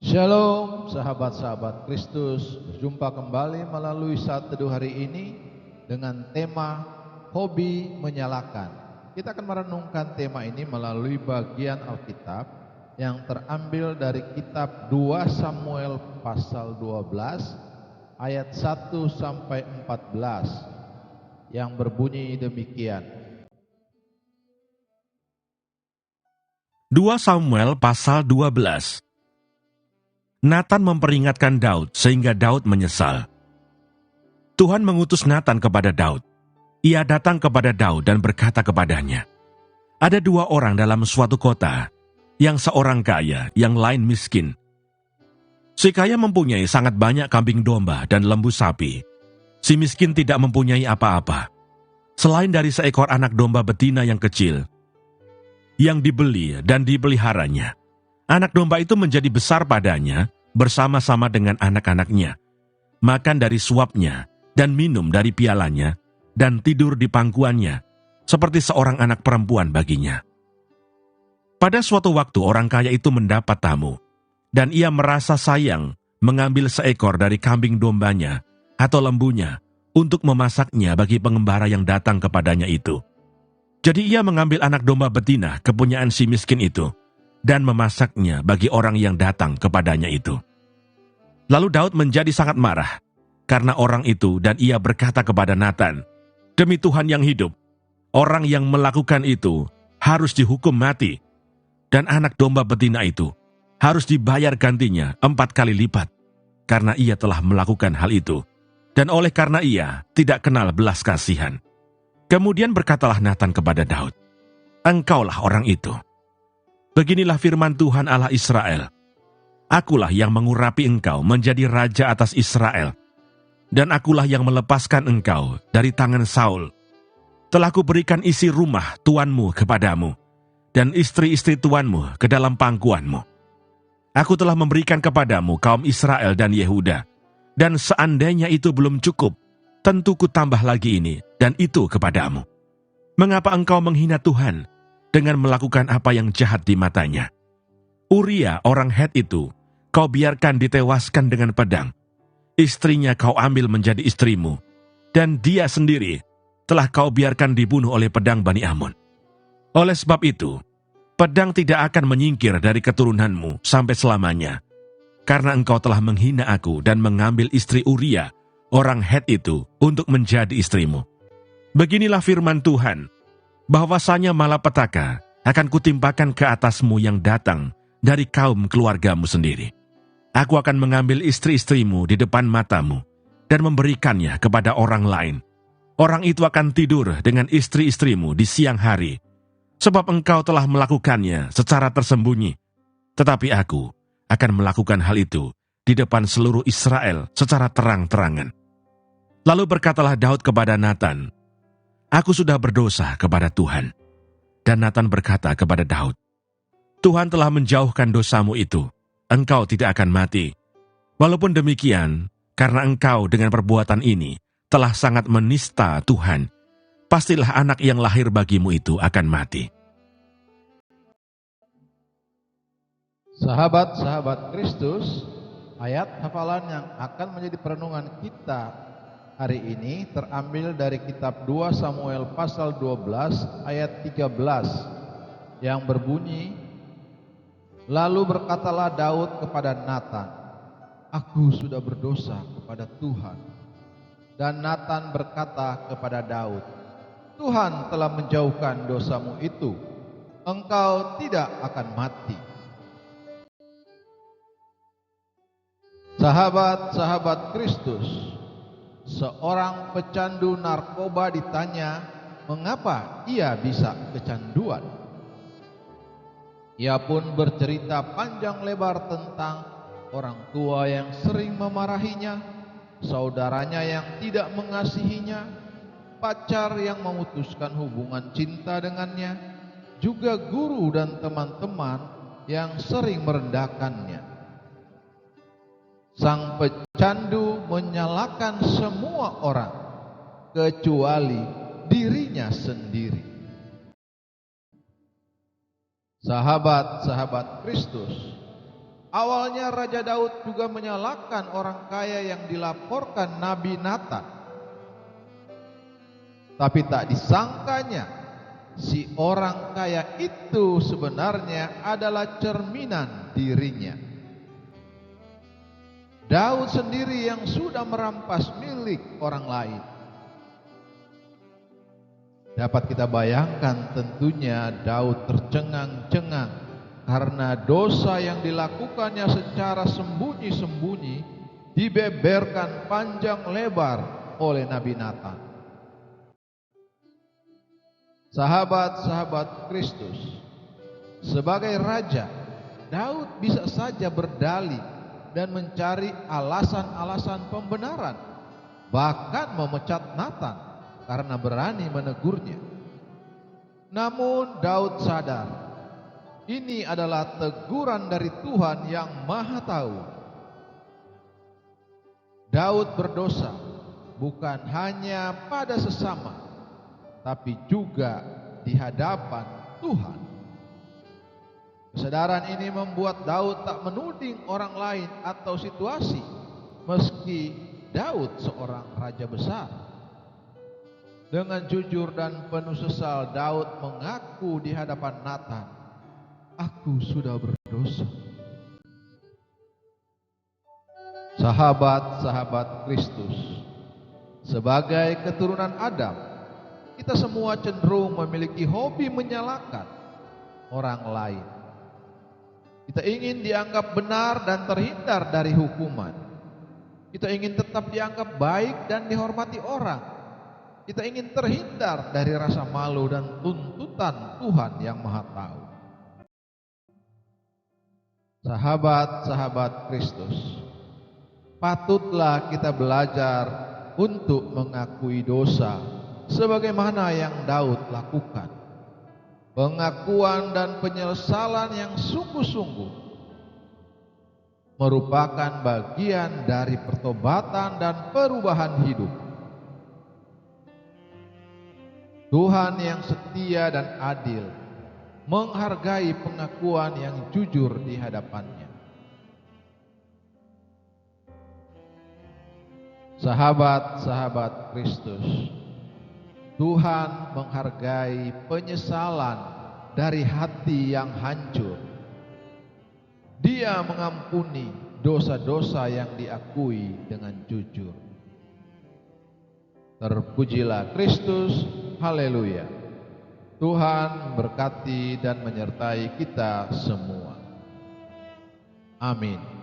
Shalom sahabat-sahabat Kristus, berjumpa kembali melalui Saat Teduh hari ini dengan tema hobi menyalakan. Kita akan merenungkan tema ini melalui bagian Alkitab yang terambil dari kitab 2 Samuel pasal 12 ayat 1 sampai 14 yang berbunyi demikian. 2 Samuel pasal 12. Natan memperingatkan Daud sehingga Daud menyesal. Tuhan mengutus Natan kepada Daud. Ia datang kepada Daud dan berkata kepadanya, "Ada dua orang dalam suatu kota, yang seorang kaya, yang lain miskin. Si kaya mempunyai sangat banyak kambing domba dan lembu sapi. Si miskin tidak mempunyai apa-apa, selain dari seekor anak domba betina yang kecil, yang dibeli dan dipeliharanya. Anak domba itu menjadi besar padanya bersama-sama dengan anak-anaknya, makan dari suapnya dan minum dari pialanya, dan tidur di pangkuannya, seperti seorang anak perempuan baginya. Pada suatu waktu orang kaya itu mendapat tamu, dan ia merasa sayang mengambil seekor dari kambing dombanya atau lembunya untuk memasaknya bagi pengembara yang datang kepadanya itu. Jadi ia mengambil anak domba betina kepunyaan si miskin itu, dan memasaknya bagi orang yang datang kepadanya itu. Lalu Daud menjadi sangat marah karena orang itu, dan ia berkata kepada Natan, "Demi Tuhan yang hidup, orang yang melakukan itu harus dihukum mati, dan anak domba betina itu harus dibayar gantinya 4 kali lipat, karena ia telah melakukan hal itu, dan oleh karena ia tidak kenal belas kasihan." Kemudian berkatalah Natan kepada Daud, "Engkaulah orang itu. Beginilah firman Tuhan Allah Israel, akulah yang mengurapi engkau menjadi raja atas Israel, dan akulah yang melepaskan engkau dari tangan Saul. Telah kuberikan isi rumah tuanmu kepadamu, dan istri-istri tuanmu ke dalam pangkuanmu. Aku telah memberikan kepadamu kaum Israel dan Yehuda, dan seandainya itu belum cukup, tentu kutambah lagi ini dan itu kepadamu. Mengapa engkau menghina Tuhan dengan melakukan apa yang jahat di matanya? Uria orang Het itu kau biarkan ditewaskan dengan pedang. Istrinya kau ambil menjadi istrimu, dan dia sendiri telah kau biarkan dibunuh oleh pedang Bani Amon. Oleh sebab itu, pedang tidak akan menyingkir dari keturunanmu sampai selamanya, karena engkau telah menghina aku dan mengambil istri Uria orang Het itu untuk menjadi istrimu. Beginilah firman Tuhan, bahwasanya malapetaka akan kutimpakan ke atasmu yang datang dari kaum keluargamu sendiri. Aku akan mengambil istri-istrimu di depan matamu dan memberikannya kepada orang lain. Orang itu akan tidur dengan istri-istrimu di siang hari, sebab engkau telah melakukannya secara tersembunyi. Tetapi aku akan melakukan hal itu di depan seluruh Israel secara terang-terangan." Lalu berkatalah Daud kepada Natan, "Aku sudah berdosa kepada Tuhan." Dan Natan berkata kepada Daud, "Tuhan telah menjauhkan dosamu itu, engkau tidak akan mati. Walaupun demikian, karena engkau dengan perbuatan ini telah sangat menista Tuhan, pastilah anak yang lahir bagimu itu akan mati." Sahabat-sahabat Kristus, ayat hafalan yang akan menjadi perenungan kita hari ini terambil dari kitab 2 Samuel pasal 12 ayat 13 yang berbunyi, "Lalu berkatalah Daud kepada Natan, aku sudah berdosa kepada Tuhan." Dan Natan berkata kepada Daud, "Tuhan telah menjauhkan dosamu itu, engkau tidak akan mati." Sahabat-sahabat Kristus, seorang pecandu narkoba ditanya mengapa ia bisa kecanduan. Ia pun bercerita panjang lebar tentang orang tua yang sering memarahinya, saudaranya yang tidak mengasihinya, pacar yang memutuskan hubungan cinta dengannya, juga guru dan teman-teman yang sering merendahkannya. Sang pecandu menyalahkan semua orang kecuali dirinya sendiri. Sahabat-sahabat Kristus, Awalnya Raja Daud juga menyalahkan orang kaya yang dilaporkan Nabi Natan. Tapi tak disangkanya, si orang kaya itu sebenarnya adalah cerminan dirinya. Daud sendiri yang sudah merampas milik orang lain. Dapat kita bayangkan tentunya Daud tercengang-cengang karena dosa yang dilakukannya secara sembunyi-sembunyi dibeberkan panjang lebar oleh Nabi Natan. Sahabat-sahabat Kristus, sebagai raja, Daud bisa saja berdalih dan mencari alasan-alasan pembenaran, bahkan memecat Natan karena berani menegurnya. Namun Daud sadar, ini adalah teguran dari Tuhan yang Maha Tahu. Daud berdosa bukan hanya pada sesama, tapi juga di hadapan Tuhan. Kesadaran ini membuat Daud tak menuding orang lain atau situasi, meski Daud seorang raja besar. Dengan jujur dan penuh sesal, Daud mengaku di hadapan Natan, "Aku sudah berdosa." Sahabat-sahabat Kristus, sebagai keturunan Adam, kita semua cenderung memiliki hobi menyalahkan orang lain. Kita ingin dianggap benar dan terhindar dari hukuman. Kita ingin tetap dianggap baik dan dihormati orang. Kita ingin terhindar dari rasa malu dan tuntutan Tuhan yang Maha Tahu. Sahabat-sahabat Kristus, patutlah kita belajar untuk mengakui dosa sebagaimana yang Daud lakukan. Pengakuan dan penyesalan yang sungguh-sungguh merupakan bagian dari pertobatan dan perubahan hidup. Tuhan yang setia dan adil menghargai pengakuan yang jujur di hadapannya. Sahabat-sahabat Kristus, Tuhan menghargai penyesalan dari hati yang hancur. Dia mengampuni dosa-dosa yang diakui dengan jujur. Terpujilah Kristus, haleluya. Tuhan berkati dan menyertai kita semua. Amin.